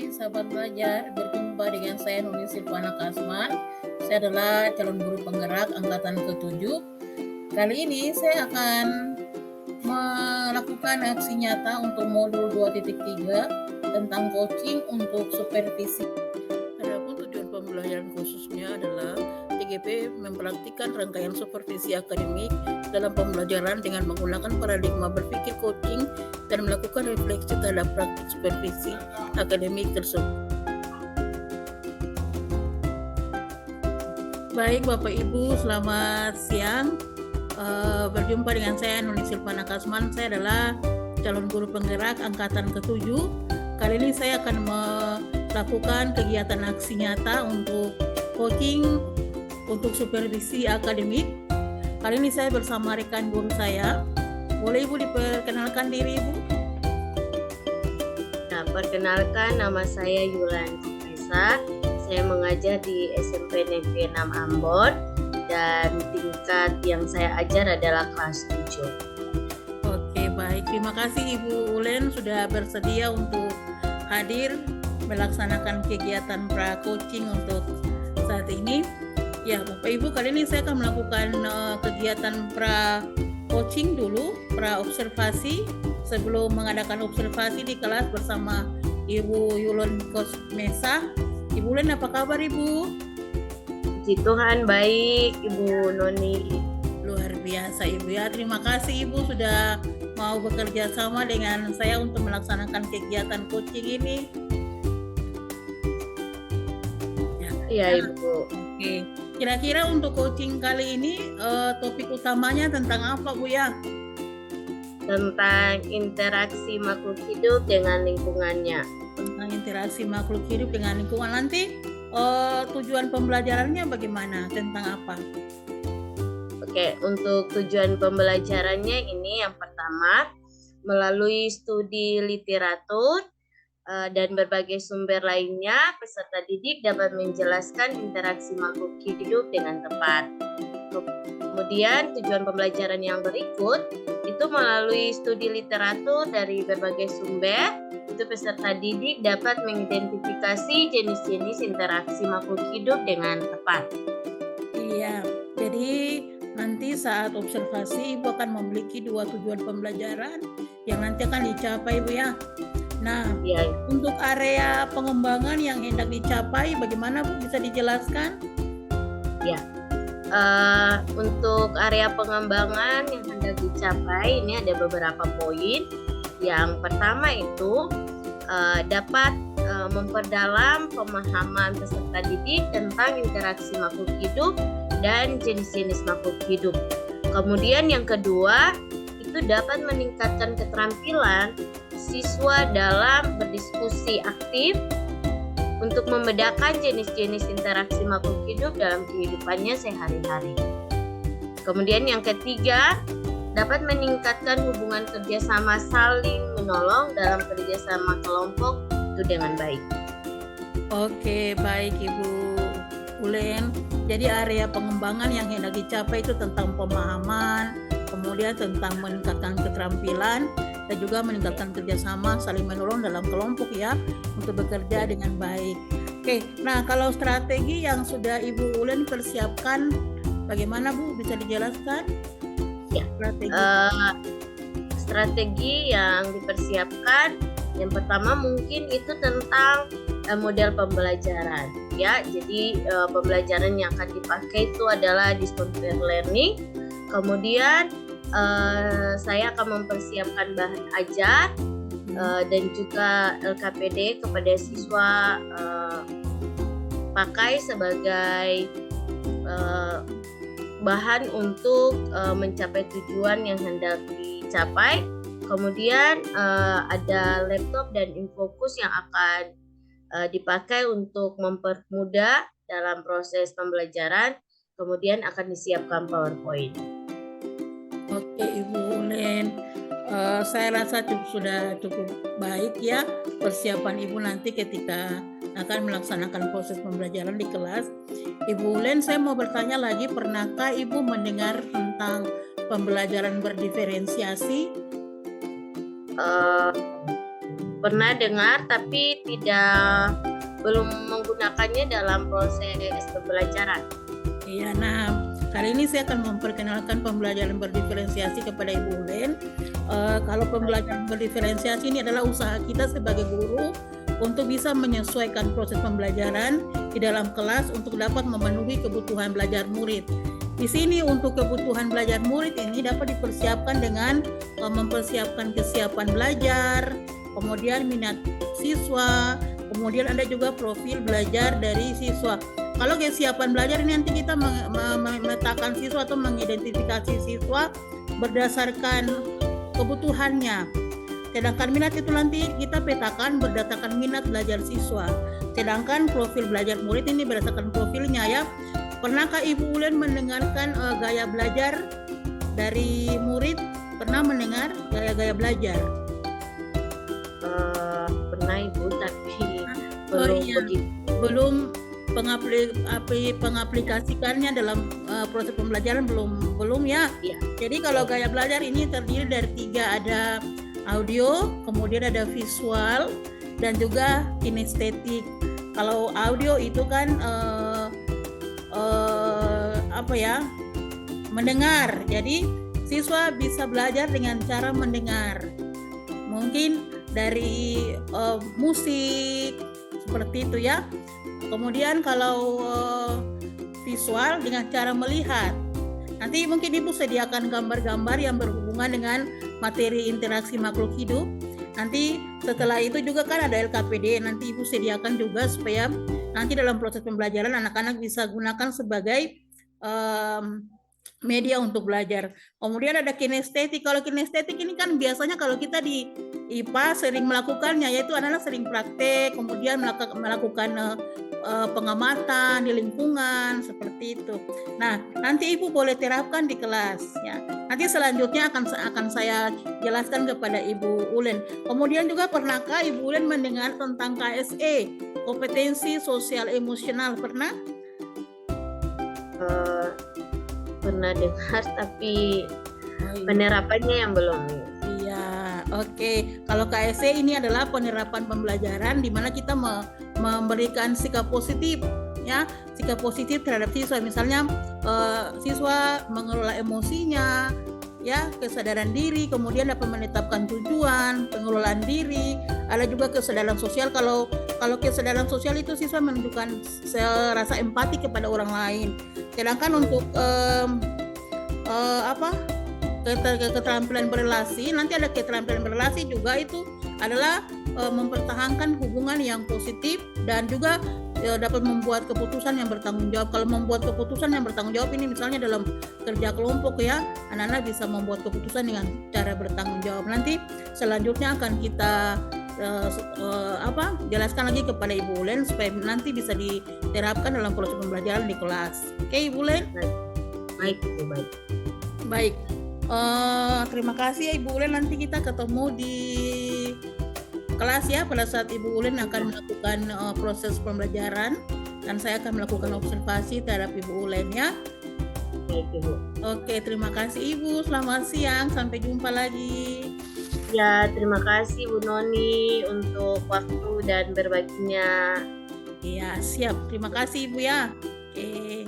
sahabat belajar, berjumpa dengan saya Nuni Silvana Kasman. Saya adalah calon guru penggerak angkatan ke-7. Kali ini saya akan melakukan aksi nyata untuk modul 2.3 tentang coaching untuk supervisi. Adapun tujuan pembelajaran khususnya adalah TGP mempraktikkan rangkaian supervisi akademik dalam pembelajaran dengan menggunakan paradigma berpikir coaching dan melakukan refleksi terhadap praktik supervisi akademik tersebut. Baik Bapak Ibu, selamat siang. Berjumpa dengan saya Nuni Silvana Kasman. Saya adalah calon guru penggerak angkatan ke-7. Kali ini saya akan melakukan kegiatan aksi nyata untuk coaching untuk supervisi akademik. Kali ini saya bersama rekan guru saya. Boleh Ibu diperkenalkan diri Ibu? Nah, perkenalkan, nama saya Yulan Cipresa. Saya mengajar di SMP Negeri 6 Ambon dan tingkat yang saya ajar adalah kelas 7. Oke, baik. Terima kasih Ibu Ulen sudah bersedia untuk hadir melaksanakan kegiatan pra-coaching untuk saat ini. Ya, Bapak Ibu, kali ini saya akan melakukan kegiatan pra-coaching dulu, pra-observasi sebelum mengadakan observasi di kelas bersama Ibu Yulon Kosmesa. Ibu Ulen, apa kabar Ibu? Puji Tuhan, baik Ibu Noni. Luar biasa Ibu ya. Terima kasih Ibu sudah mau bekerja sama dengan saya untuk melaksanakan kegiatan coaching ini. Iya Ibu. Oke. Kira-kira untuk coaching kali ini topik utamanya tentang apa Bu ya? Tentang interaksi makhluk hidup dengan lingkungannya. Tentang interaksi makhluk hidup dengan lingkungan. Nanti tujuan pembelajarannya bagaimana? Tentang apa? Oke, untuk tujuan pembelajarannya ini yang pertama, melalui studi literatur dan berbagai sumber lainnya, peserta didik dapat menjelaskan interaksi makhluk hidup dengan tepat. Kemudian tujuan pembelajaran yang berikut itu melalui studi literatur dari berbagai sumber, itu peserta didik dapat mengidentifikasi jenis-jenis interaksi makhluk hidup dengan tepat. Iya, jadi nanti saat observasi Ibu akan memiliki dua tujuan pembelajaran yang nanti akan dicapai Bu ya. Nah, Ya, untuk area pengembangan yang hendak dicapai bagaimana Bu, bisa dijelaskan? ya. Untuk area pengembangan yang hendak dicapai ini ada beberapa poin. Yang pertama itu dapat memperdalam pemahaman peserta didik tentang interaksi makhluk hidup dan jenis-jenis makhluk hidup. Kemudian yang kedua itu dapat meningkatkan keterampilan siswa dalam berdiskusi aktif untuk membedakan jenis-jenis interaksi makhluk hidup dalam kehidupannya sehari-hari. Kemudian yang ketiga, dapat meningkatkan hubungan kerjasama saling menolong dalam kerjasama kelompok itu dengan baik. Oke, baik Ibu Ulen. Jadi area pengembangan yang hendak dicapai itu tentang pemahaman, kemudian tentang meningkatkan keterampilan, dan juga meningkatkan kerjasama saling menolong dalam kelompok ya, untuk bekerja dengan baik. Oke, nah kalau strategi yang sudah Ibu Ulen persiapkan, bagaimana Bu? Bisa dijelaskan? Ya, strategi yang dipersiapkan, yang pertama mungkin itu tentang model pembelajaran ya. Jadi pembelajaran yang akan dipakai itu adalah distance learning. Kemudian saya akan mempersiapkan bahan ajar dan juga LKPD kepada siswa pakai sebagai bahan untuk mencapai tujuan yang hendak dicapai. Kemudian ada laptop dan infokus yang akan dipakai untuk mempermudah dalam proses pembelajaran. Kemudian akan disiapkan PowerPoint. Oke Ibu Ulen, saya rasa sudah cukup baik ya persiapan Ibu nanti ketika akan melaksanakan proses pembelajaran di kelas. Ibu Ulen, saya mau bertanya lagi, pernahkah Ibu mendengar tentang pembelajaran berdiferensiasi? pernah dengar tapi belum menggunakannya dalam proses pembelajaran. Iya, nah kali ini saya akan memperkenalkan pembelajaran berdiferensiasi kepada Ibu Ulen. Kalau pembelajaran berdiferensiasi ini adalah usaha kita sebagai guru untuk bisa menyesuaikan proses pembelajaran di dalam kelas untuk dapat memenuhi kebutuhan belajar murid. Di sini untuk kebutuhan belajar murid ini dapat dipersiapkan dengan mempersiapkan kesiapan belajar, kemudian minat siswa, kemudian ada juga profil belajar dari siswa. Kalau kesiapan belajar ini nanti kita memetakan siswa atau mengidentifikasi siswa berdasarkan kebutuhannya. Sedangkan minat itu nanti kita petakan berdasarkan minat belajar siswa. Sedangkan profil belajar murid ini berdasarkan profilnya ya. Pernahkah Ibu Ulen mendengarkan gaya belajar dari murid? Pernah mendengar gaya-gaya belajar? Pernah Ibu, tapi belum pengaplikasikannya dalam proses pembelajaran belum ya. Iya. Jadi kalau gaya belajar ini terdiri dari 3, ada audio, kemudian ada visual, dan juga kinestetik. Kalau audio itu kan mendengar. Jadi siswa bisa belajar dengan cara mendengar. Mungkin dari musik seperti itu ya. Kemudian kalau visual dengan cara melihat. Nanti mungkin Ibu sediakan gambar-gambar yang berhubungan dengan materi interaksi makhluk hidup. Nanti setelah itu juga kan ada LKPD, nanti Ibu sediakan juga supaya nanti dalam proses pembelajaran anak-anak bisa gunakan sebagai media untuk belajar. Kemudian ada kinestetik. Kalau kinestetik ini kan biasanya kalau kita di IPA sering melakukannya, yaitu anak-anak sering praktek, kemudian melakukan pengamatan di lingkungan seperti itu. Nah, nanti Ibu boleh terapkan di kelas ya. Nanti selanjutnya akan saya jelaskan kepada Ibu Ulen. Kemudian juga pernahkah Ibu Ulen mendengar tentang KSE, kompetensi sosial emosional? Pernah? Pernah dengar tapi penerapannya yang belum. Iya, oke. Kalau KSE ini adalah penerapan pembelajaran di mana kita memberikan sikap positif ya, sikap positif terhadap siswa. Misalnya siswa mengelola emosinya ya, kesadaran diri, kemudian dapat menetapkan tujuan, pengelolaan diri, ada juga kesadaran sosial. Kalau kesadaran sosial itu siswa menunjukkan rasa empati kepada orang lain. Sedangkan untuk keterampilan berrelasi, nanti ada keterampilan berrelasi juga, itu adalah mempertahankan hubungan yang positif dan juga dapat membuat keputusan yang bertanggung jawab. Kalau membuat keputusan yang bertanggung jawab ini misalnya dalam kerja kelompok ya, anak-anak bisa membuat keputusan dengan cara bertanggung jawab. Nanti selanjutnya akan kita jelaskan lagi kepada Ibu Ulen supaya nanti bisa diterapkan dalam proses pembelajaran di kelas. Oke, Ibu Ulen? Baik, Ibu, baik. Baik. Terima kasih ya Ibu Ulen, nanti kita ketemu di kelas ya pada saat Ibu Ulen akan melakukan proses pembelajaran, dan saya akan melakukan observasi terhadap Ibu Ulen ya. Baik, Ibu. Oke, terima kasih Ibu. Selamat siang, sampai jumpa lagi. Ya, terima kasih Bu Noni untuk waktu dan berbaginya. Iya, siap. Terima kasih Ibu ya. Oke.